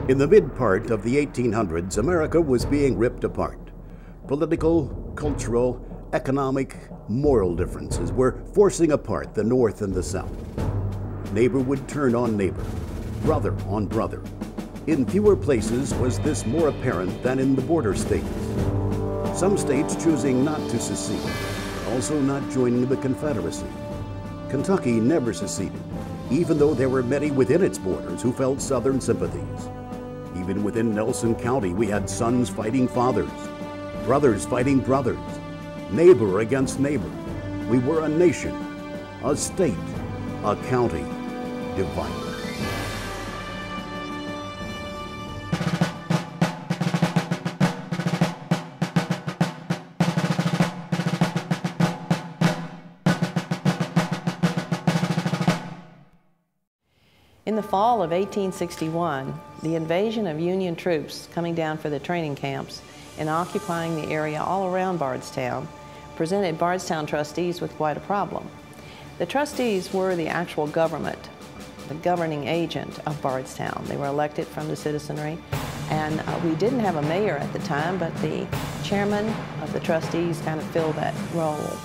In the mid-part of the 1800s, America was being ripped apart. Political, cultural, economic, moral differences were forcing apart the North and the South. Neighbor would turn on neighbor, brother on brother. In fewer places was this more apparent than in the border states. Some states choosing not to secede, also not joining the Confederacy. Kentucky never seceded, even though there were many within its borders who felt Southern sympathies. Even within Nelson County, we had sons fighting fathers, brothers fighting brothers, neighbor against neighbor. We were a nation, a state, a county divided. In the fall of 1861, the invasion of Union troops coming down for the training camps and occupying the area all around Bardstown presented Bardstown trustees with quite a problem. The trustees were the actual government, the governing agent of Bardstown. They were elected from the citizenry, and we didn't have a mayor at the time, but the chairman of the trustees kind of filled that role.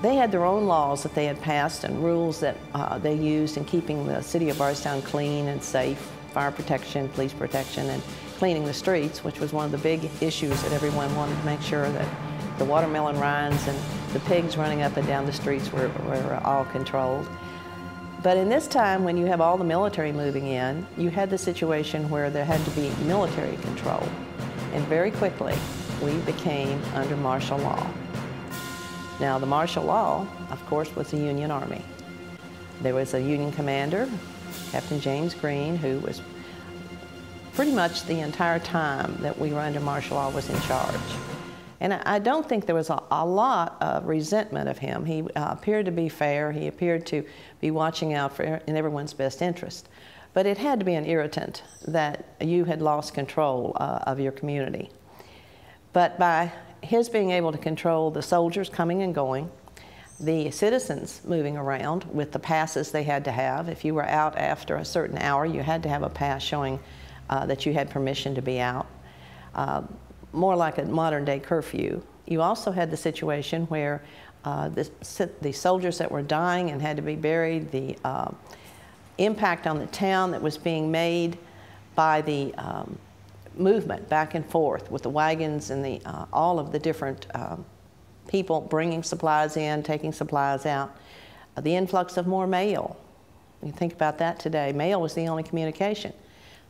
They had their own laws that they had passed and rules that they used in keeping the city of Bardstown clean and safe, fire protection, police protection, and cleaning the streets, which was one of the big issues that everyone wanted to make sure that the watermelon rinds and the pigs running up and down the streets were all controlled. But in this time, when you have all the military moving in, you had the situation where there had to be military control. And very quickly, we became under martial law. Now, the martial law, of course, was the Union Army. There was a Union commander, Captain James Green, who was pretty much the entire time that we were under martial law was in charge. And I don't think there was a lot of resentment of him. He appeared to be fair. He appeared to be watching out for in everyone's best interest. But it had to be an irritant that you had lost control of your community. But by his being able to control the soldiers coming and going, the citizens moving around with the passes they had to have. If you were out after a certain hour, you had to have a pass showing that you had permission to be out. More like a modern day curfew. You also had the situation where the soldiers that were dying and had to be buried, the impact on the town that was being made by the movement back and forth with the wagons and all of the different people bringing supplies in, taking supplies out. The influx of more mail. You think about that today. Mail was the only communication.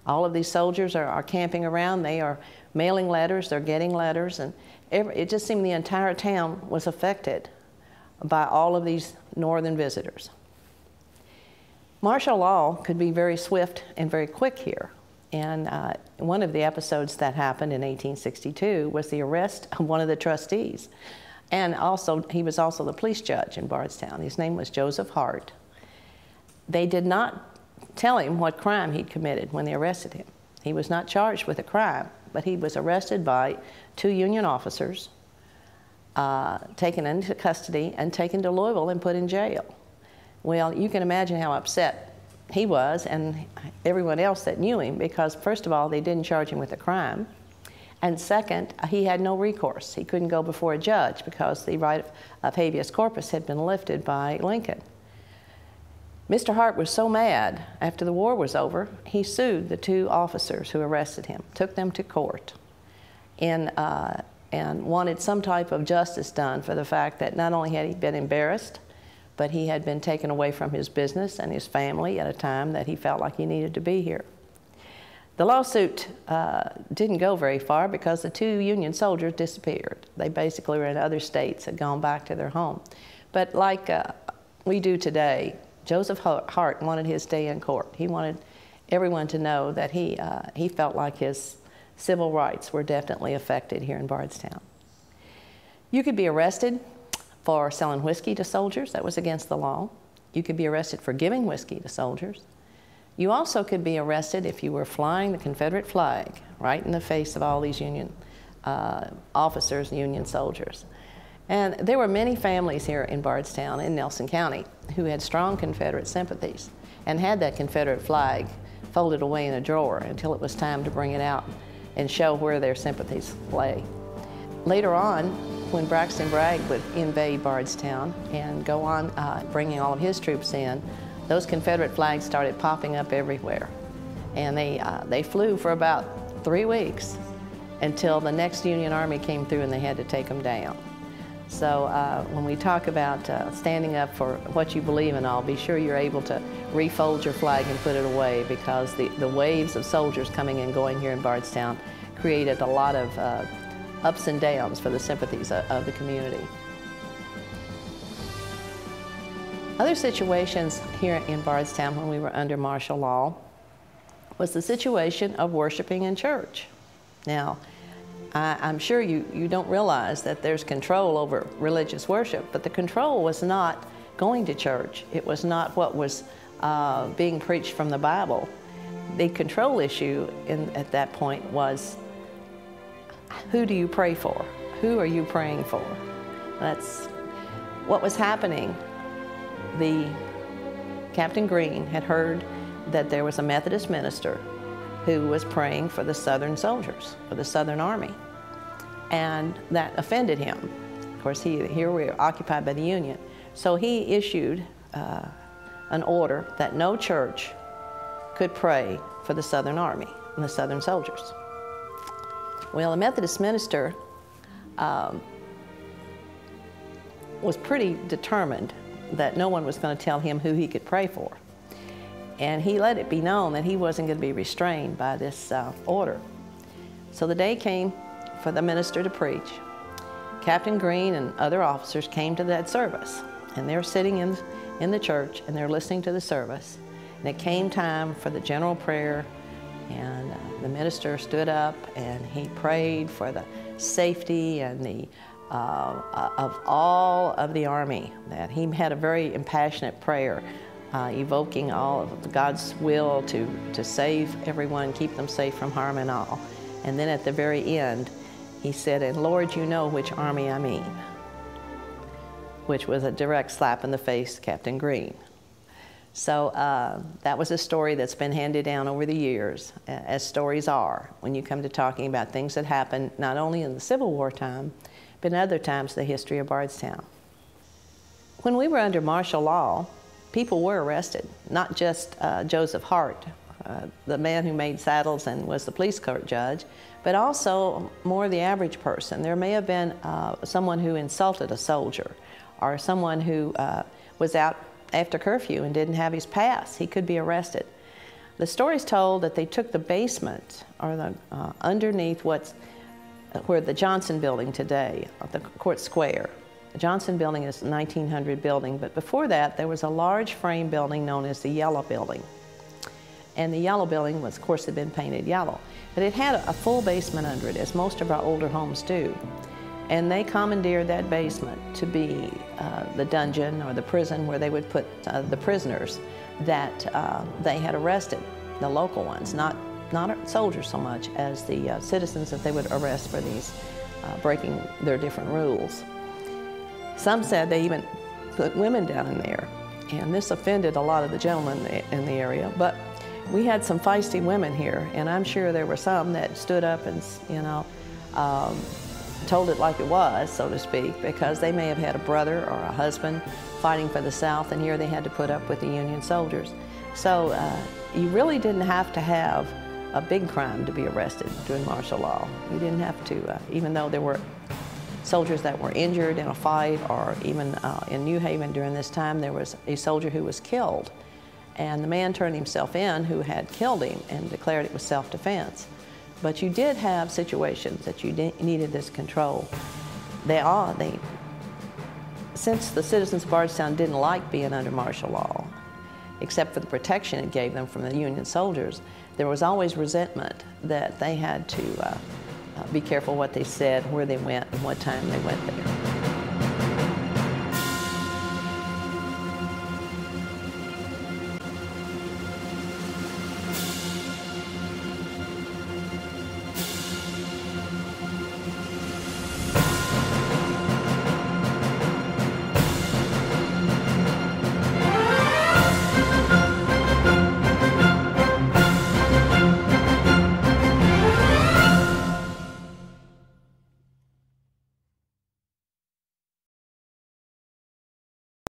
All of these soldiers are camping around. They are mailing letters. They're getting letters. And it just seemed the entire town was affected by all of these northern visitors. Martial law could be very swift and very quick here. And one of the episodes that happened in 1862 was the arrest of one of the trustees. And also, he was also the police judge in Bardstown. His name was Joseph Hart. They did not tell him what crime he'd committed when they arrested him. He was not charged with a crime, but he was arrested by two Union officers, taken into custody and taken to Louisville and put in jail. Well, you can imagine how upset he was and everyone else that knew him, because first of all, they didn't charge him with a crime, and second, he had no recourse. He couldn't go before a judge because the right of habeas corpus had been lifted by Lincoln. Mr. Hart was so mad after the war was over, he sued the two officers who arrested him, took them to court, and wanted some type of justice done for the fact that not only had he been embarrassed, but he had been taken away from his business and his family at a time that he felt like he needed to be here. The lawsuit didn't go very far because the two Union soldiers disappeared. They basically were in other states, had gone back to their home. But like we do today, Joseph Hart wanted his day in court. He wanted everyone to know that he felt like his civil rights were definitely affected here in Bardstown. You could be arrested for selling whiskey to soldiers. That was against the law. You could be arrested for giving whiskey to soldiers. You also could be arrested if you were flying the Confederate flag right in the face of all these Union officers and Union soldiers. And there were many families here in Bardstown in Nelson County who had strong Confederate sympathies and had that Confederate flag folded away in a drawer until it was time to bring it out and show where their sympathies lay. Later on, when Braxton Bragg would invade Bardstown and go on bringing all of his troops in, those Confederate flags started popping up everywhere. And they flew for about 3 weeks until the next Union Army came through and they had to take them down. So when we talk about standing up for what you believe in all, be sure you're able to refold your flag and put it away, because the waves of soldiers coming and going here in Bardstown created a lot of ups and downs for the sympathies of the community. Other situations here in Bardstown when we were under martial law was the situation of worshiping in church. Now, I'm sure you don't realize that there's control over religious worship, but the control was not going to church. It was not what was being preached from the Bible. The control issue at that point was, who do you pray for? Who are you praying for? That's what was happening. Captain Green had heard that there was a Methodist minister who was praying for the Southern soldiers, for the Southern Army. And that offended him. Of course, here we are occupied by the Union. So he issued an order that no church could pray for the Southern Army and the Southern soldiers. Well, the Methodist minister was pretty determined that no one was going to tell him who he could pray for. And he let it be known that he wasn't going to be restrained by this order. So the day came for the minister to preach. Captain Green and other officers came to that service, and they're sitting in the church and they're listening to the service. And it came time for the general prayer, and the minister stood up and he prayed for the safety and of all of the Army. That he had a very impassionate prayer, evoking all of God's will to save everyone, keep them safe from harm and all. And then at the very end, he said, "And Lord, you know which army I mean," which was a direct slap in the face to Captain Green. So that was a story that's been handed down over the years, as stories are, when you come to talking about things that happened not only in the Civil War time, but in other times in the history of Bardstown. When we were under martial law, people were arrested, not just Joseph Hart, the man who made saddles and was the police court judge, but also more the average person. There may have been someone who insulted a soldier, or someone who was out after curfew and didn't have his pass. He could be arrested. The story's told that they took the basement, or the underneath where the Johnson building today, the Court Square. The Johnson building is a 1900 building, but before that there was a large frame building known as the Yellow Building. And the Yellow Building was, of course, had been painted yellow. But it had a full basement under it, as most of our older homes do. And they commandeered that basement to be the dungeon or the prison where they would put the prisoners that they had arrested, the local ones, not soldiers so much as the citizens that they would arrest for these breaking their different rules. Some said they even put women down in there, and this offended a lot of the gentlemen in the area. But we had some feisty women here, and I'm sure there were some that stood up and, told it like it was, so to speak, because they may have had a brother or a husband fighting for the South, and here they had to put up with the Union soldiers. So you really didn't have to have a big crime to be arrested during martial law. You didn't have to, even though there were soldiers that were injured in a fight, or even in New Haven during this time, there was a soldier who was killed. And the man turned himself in who had killed him and declared it was self-defense. But you did have situations that you needed this control. Since the citizens of Bardstown didn't like being under martial law, except for the protection it gave them from the Union soldiers, there was always resentment that they had to be careful what they said, where they went, and what time they went there.